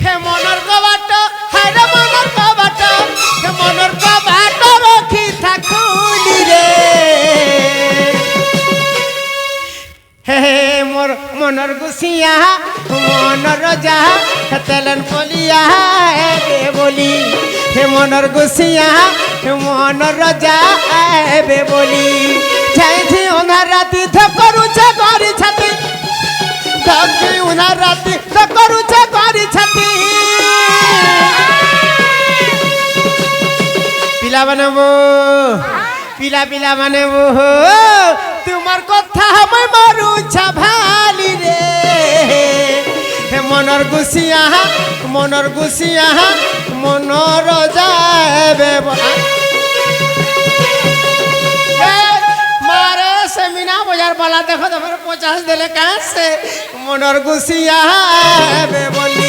হে মনের কবাট হায় রে মনের কবাট হে মনের কবাট রখি থাকুলি রে হে মোর মনের গুছিয়া মনের রজা তেলেন পলিয়া রে বলি হে মনের গুছিয়া মনের রজা এবে বলি যাইছি ওনার রাতি করুছে করি ছাতি যাইছি ওনার রাতি করুছে করি ছাতি পিলা বানাবো পিলা পিলা বানাবো তোমার কথা আমি মরুছা ভালি রে হে মনের গুছিয়া মনের যাবে মারে সে মিনা বাজার বালা দেখো তোমার 50 দিলে কাছে মনের গুছিয়া বলি